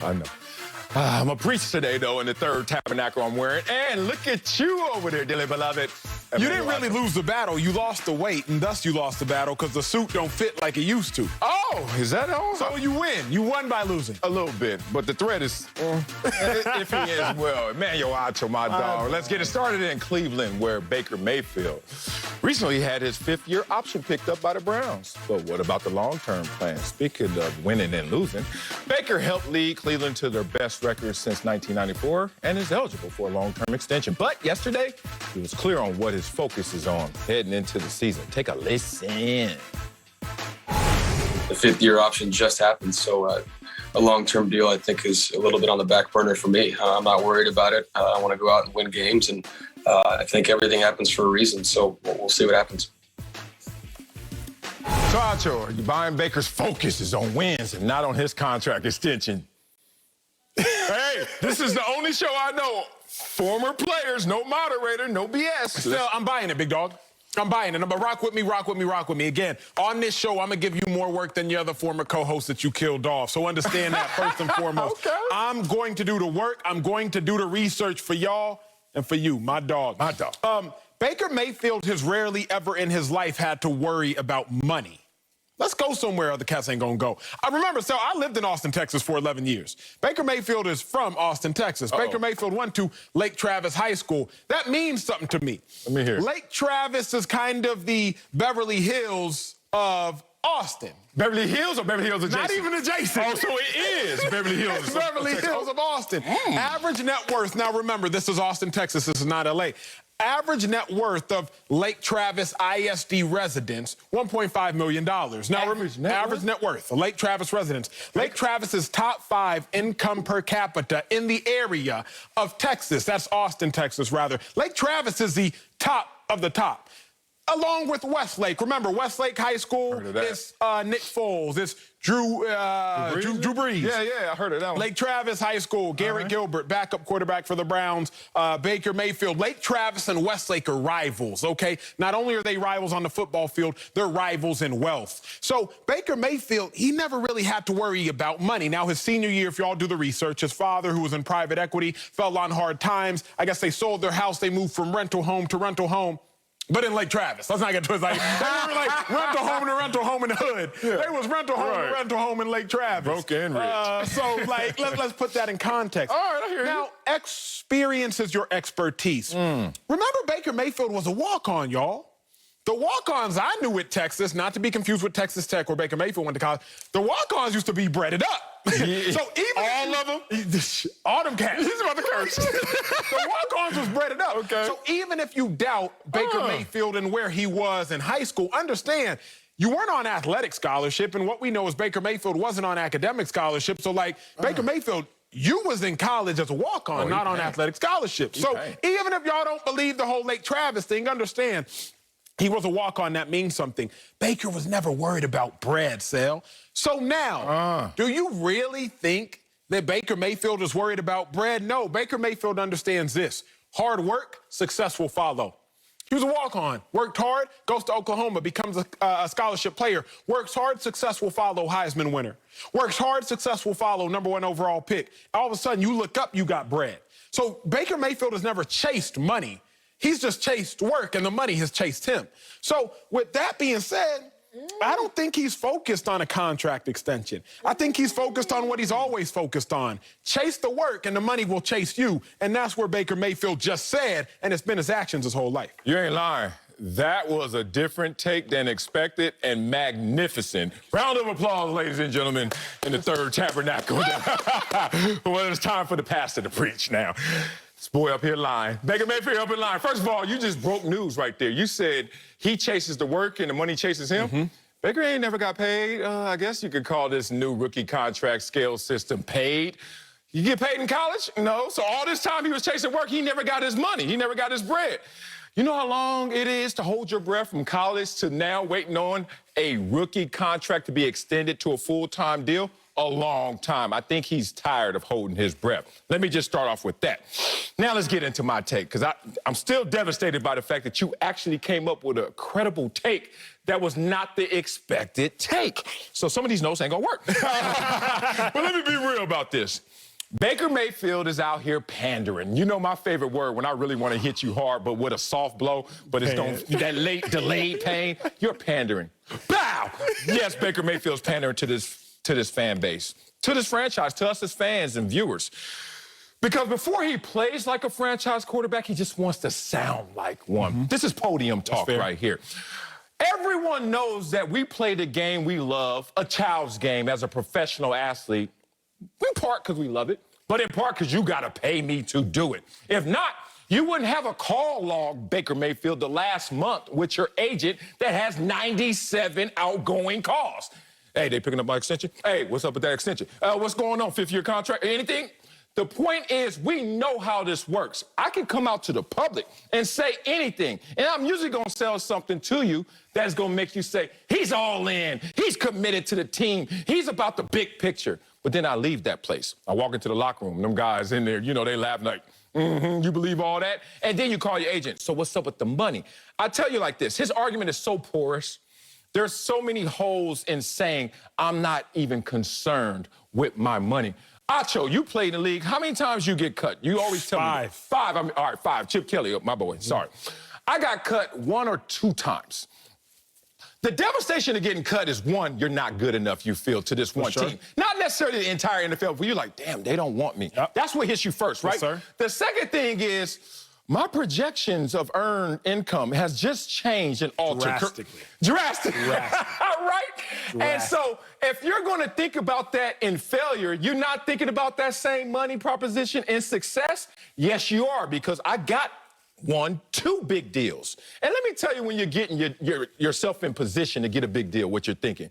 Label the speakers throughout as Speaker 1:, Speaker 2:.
Speaker 1: I know. I'm a priest today, though, in the third tabernacle I'm wearing. And look at you over there, dearly beloved.
Speaker 2: You didn't really lose the battle. You lost the weight, and thus you lost the battle because the suit don't fit like it used to.
Speaker 1: Oh, is that all?
Speaker 2: So you win. You won by losing.
Speaker 1: A little bit, but the thread is iffy as well. Emmanuel Acho, my dog. Let's get it started in Cleveland, where Baker Mayfield recently had his fifth-year option picked up by the Browns. But what about the long-term plan? Speaking of winning and losing, Baker helped lead Cleveland to their best record since 1994 and is eligible for a long-term extension. But yesterday, he was clear on what his focus is on heading into the season. Take a listen.
Speaker 3: The fifth-year option just happened, so a long-term deal, I think, is a little bit on the back burner for me. I'm not worried about it. I want to go out and win games, and I think everything happens for a reason, so we'll see what happens.
Speaker 1: So, Acho, are you buying Baker's focus is on wins and not on his contract extension? Hey, this is the only show I know. Former players, no moderator, no BS.
Speaker 2: Still, I'm buying it, big dog. I'm buying it. But rock with me, rock with me, rock with me. Again, on this show, I'm going to give you more work than the other former co-hosts that you killed off. So understand that first and foremost.
Speaker 1: Okay.
Speaker 2: I'm going to do the work. I'm going to do the research for y'all and for you, my dog.
Speaker 1: My dog.
Speaker 2: Baker Mayfield has rarely ever in his life had to worry about money. Let's go somewhere other cats ain't gonna go. I remember, so I lived in Austin, Texas for 11 years. Baker Mayfield is from Austin, Texas. Baker Mayfield went to Lake Travis High School. That means something to me.
Speaker 1: Let me hear it.
Speaker 2: Lake Travis is kind of the Beverly Hills of Austin.
Speaker 1: Beverly Hills or Beverly Hills adjacent?
Speaker 2: Not even adjacent.
Speaker 1: Oh, so it is Beverly Hills.
Speaker 2: It's Beverly Hills of Austin. Average net worth, now remember, this is Austin, Texas. This is not L.A. Average net worth of Lake Travis ISD residents, $1.5 million. Now, average net worth of Lake Travis residents. Lake Travis is top 5 income per capita in the area of Texas. That's Austin, Texas, rather. Lake Travis is the top of the top. Along with Westlake. Remember, Westlake High School is Nick Foles. It's Drew Brees.
Speaker 1: Yeah, I heard of that one.
Speaker 2: Lake Travis High School, Garrett Gilbert, backup quarterback for the Browns, Baker Mayfield. Lake Travis and Westlake are rivals, okay? Not only are they rivals on the football field, they're rivals in wealth. So Baker Mayfield, he never really had to worry about money. Now, his senior year, if y'all do the research, his father, who was in private equity, fell on hard times. I guess they sold their house. They moved from rental home to rental home. But in Lake Travis, let's not get twisted. Like, they were like rental home to rental home in the hood. Yeah. They was rental home to rental home in Lake Travis.
Speaker 1: Broke and rich.
Speaker 2: So, like, let's put that in context.
Speaker 1: All right, I hear you.
Speaker 2: Now, experience is your expertise. Remember, Baker Mayfield was a walk-on, y'all. The walk-ons I knew at Texas, not to be confused with Texas Tech, where Baker Mayfield went to college, the walk-ons used to be breaded up.
Speaker 1: Yeah.
Speaker 2: So even
Speaker 1: all of them?
Speaker 2: All them cats.
Speaker 1: He's about to curse.
Speaker 2: The walk-ons was breaded up.
Speaker 1: Okay.
Speaker 2: So even if you doubt Baker Mayfield and where he was in high school, understand, you weren't on athletic scholarship, and what we know is Baker Mayfield wasn't on academic scholarship. So, like, Baker Mayfield, you was in college as a walk-on, not on athletic scholarship. So even if y'all don't believe the whole Lake Travis thing, understand, he was a walk-on. That means something. Baker was never worried about bread, Sal. So now, do you really think that Baker Mayfield is worried about bread? No, Baker Mayfield understands this. Hard work, success will follow. He was a walk-on, worked hard, goes to Oklahoma, becomes a scholarship player. Works hard, success will follow, Heisman winner. Works hard, success will follow, #1 overall pick. All of a sudden, you look up, you got bread. So Baker Mayfield has never chased money. He's just chased work, and the money has chased him. So with that being said, I don't think he's focused on a contract extension. I think he's focused on what he's always focused on. Chase the work, and the money will chase you. And that's where Baker Mayfield just said, and it's been his actions his whole life.
Speaker 1: You ain't lying. That was a different take than expected and magnificent. Round of applause, ladies and gentlemen, in the third tabernacle. Well, it's time for the pastor to preach now. This boy up here lying. Baker Mayfield up in line. First of all, you just broke news right there. You said he chases the work and the money chases him. Baker ain't never got paid. I guess you could call this new rookie contract scale system paid. You get paid in college? No. So all this time he was chasing work, he never got his money. He never got his bread. You know how long it is to hold your breath from college to now waiting on a rookie contract to be extended to a full-time deal? a long time. I think he's tired of holding his breath. Let me just start off with that. Now let's get into my take, because I'm still devastated by the fact that you actually came up with a credible take that was not the expected take. So some of these notes ain't gonna work. But let me be real about this. Baker Mayfield is out here pandering. You know my favorite word when I really want to hit you hard, but with a soft blow, but it's that late delayed pain. You're pandering. Bow! Yes, Baker Mayfield's pandering to this fan base, to this franchise, to us as fans and viewers. Because before he plays like a franchise quarterback, he just wants to sound like one. This is podium talk right here. Everyone knows that we play the game we love, a child's game, as a professional athlete. In part because we love it, but in part because you got to pay me to do it. If not, you wouldn't have a call log, Baker Mayfield, the last month with your agent that has 97 outgoing calls. Hey, they picking up my extension? Hey, what's up with that extension? What's going on, 5th-year contract? Anything? The point is, we know how this works. I can come out to the public and say anything, and I'm usually going to sell something to you that's going to make you say, he's all in, he's committed to the team, he's about the big picture. But then I leave that place. I walk into the locker room, them guys in there, you know, they laugh like, you believe all that? And then you call your agent, so what's up with the money? I tell you like this, his argument is so porous. There's so many holes in saying, I'm not even concerned with my money. Acho, you played in the league. How many times you get cut? You always tell me. Five. All right, 5. Chip Kelly, my boy, sorry. I got cut 1 or 2 times. The devastation of getting cut is, one, you're not good enough, you feel, to this one team. Not necessarily the entire NFL, but you're like, damn, they don't want me. That's what hits you first, right? Yes, sir. The second thing is, my projections of earned income has just changed and altered. Drastically. Right? And so if you're going to think about that in failure, you're not thinking about that same money proposition in success? Yes, you are, because I got 1, 2 big deals. And let me tell you, when you're getting yourself in position to get a big deal, what you're thinking.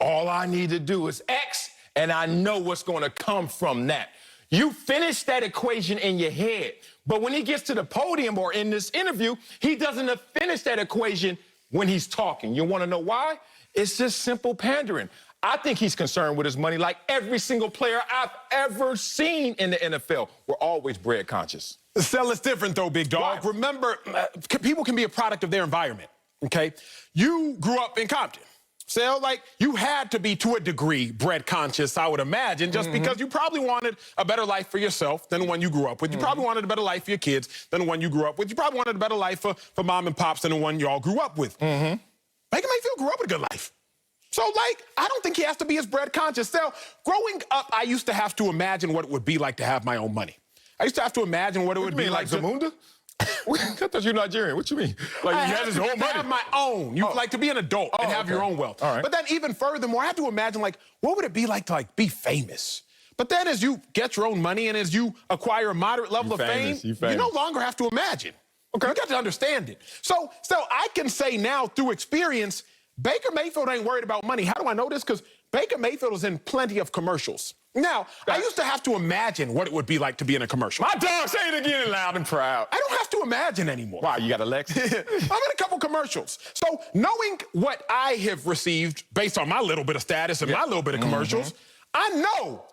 Speaker 1: All I need to do is X, and I know what's going to come from that. You finish that equation in your head. But when he gets to the podium or in this interview, he doesn't finish that equation when he's talking. You want to know why? It's just simple pandering. I think he's concerned with his money like every single player I've ever seen in the NFL. We're always bread conscious.
Speaker 2: Sell is different, though, big dog. Why? Remember, people can be a product of their environment, okay? You grew up in Compton. So, like, you had to be, to a degree, bread conscious, I would imagine, just because you probably wanted a better life for yourself than the one you grew up with. You probably wanted a better life for your kids than the one you grew up with. You probably wanted a better life for mom and pops than the one y'all grew up with. Baker Mayfield grew up with a good life. So, like, I don't think he has to be as bread conscious. So, growing up, I used to have to imagine what it would be like to have my own money. I used to have to imagine what it would be like.
Speaker 1: Zamunda? I thought you were Nigerian. What you mean? Like, you had his own money?
Speaker 2: Have my own. You like to be an adult and have your own wealth.
Speaker 1: All right.
Speaker 2: But then even furthermore, I had to imagine, like, what would it be like to be famous? But then as you get your own money and as you acquire a moderate level of fame, you no longer have to imagine. Okay. You got to understand it. So I can say now through experience, Baker Mayfield ain't worried about money. How do I know this? Because Baker Mayfield is in plenty of commercials. Now, I used to have to imagine what it would be like to be in a commercial.
Speaker 1: My dog, say it again loud and proud.
Speaker 2: I don't have to imagine anymore.
Speaker 1: Wow, you got a Lex?
Speaker 2: I'm in a couple commercials. So knowing what I have received based on my little bit of status and my little bit of commercials, I know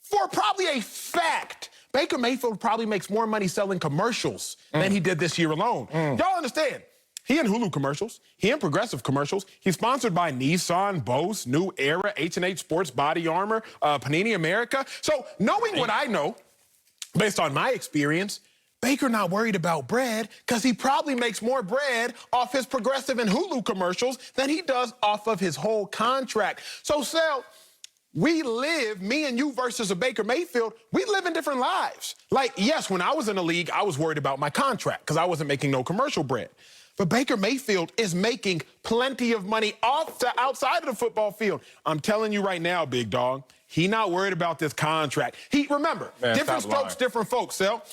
Speaker 2: for probably a fact Baker Mayfield probably makes more money selling commercials than he did this year alone. Y'all understand? He in Hulu commercials. He in Progressive commercials. He's sponsored by Nissan, Bose, New Era, H&H Sports Body Armor, Panini America. So knowing what I know, based on my experience, Baker not worried about bread because he probably makes more bread off his Progressive and Hulu commercials than he does off of his whole contract. So, Sal, we live, me and you versus a Baker Mayfield, we live in different lives. Like, yes, when I was in the league, I was worried about my contract because I wasn't making no commercial bread. But Baker Mayfield is making plenty of money outside of the football field. I'm telling you right now, big dog, he not worried about this contract. Remember, different strokes, different folks, Sel.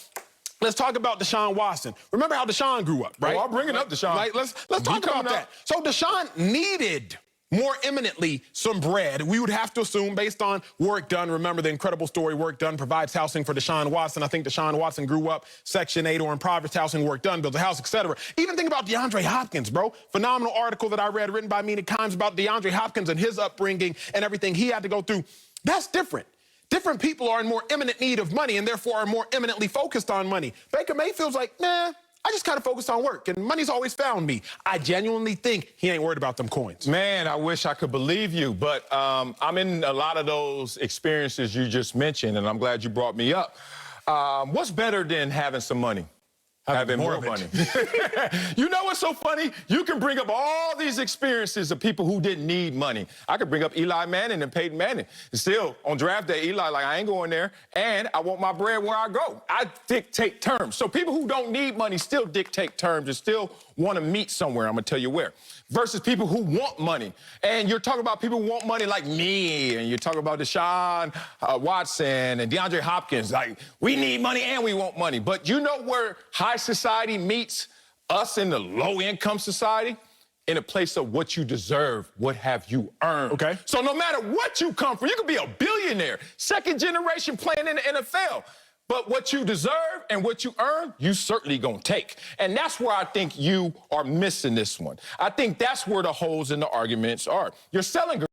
Speaker 2: Let's talk about Deshaun Watson. Remember how Deshaun grew up, right?
Speaker 1: Oh, I'm bringing up Deshaun.
Speaker 2: Like, let's talk about that. So Deshaun needed more imminently some bread. We would have to assume, based on work done, remember the incredible story, Work Done provides housing for Deshaun Watson. I think Deshaun Watson grew up Section 8 or in private housing, Work Done, builds a house, etc. Even think about DeAndre Hopkins, bro. Phenomenal article that I read written by Mina Kimes about DeAndre Hopkins and his upbringing and everything he had to go through. That's different. Different people are in more imminent need of money and therefore are more eminently focused on money. Baker Mayfield's like, nah, I just kind of focused on work, and money's always found me. I genuinely think he ain't worried about them coins.
Speaker 1: Man, I wish I could believe you, but I'm in a lot of those experiences you just mentioned, and I'm glad you brought me up. What's better than having some money? Having more money. You know what's so funny? You can bring up all these experiences of people who didn't need money. I could bring up Eli Manning and Peyton Manning. Still, on draft day, Eli, like, I ain't going there, and I want my bread where I go. I dictate terms. So people who don't need money still dictate terms and still want to meet somewhere. I'm going to tell you where. Versus people who want money. And you're talking about people who want money like me, and you're talking about Deshaun Watson and DeAndre Hopkins. Like, we need money and we want money. But you know where high society meets us in the low-income society? In a place of what you deserve, what have you earned.
Speaker 2: Okay.
Speaker 1: So no matter what you come from, you could be a billionaire, second generation playing in the NFL. But what you deserve and what you earn, you certainly gonna take. And that's where I think you are missing this one. I think that's where the holes in the arguments are. You're selling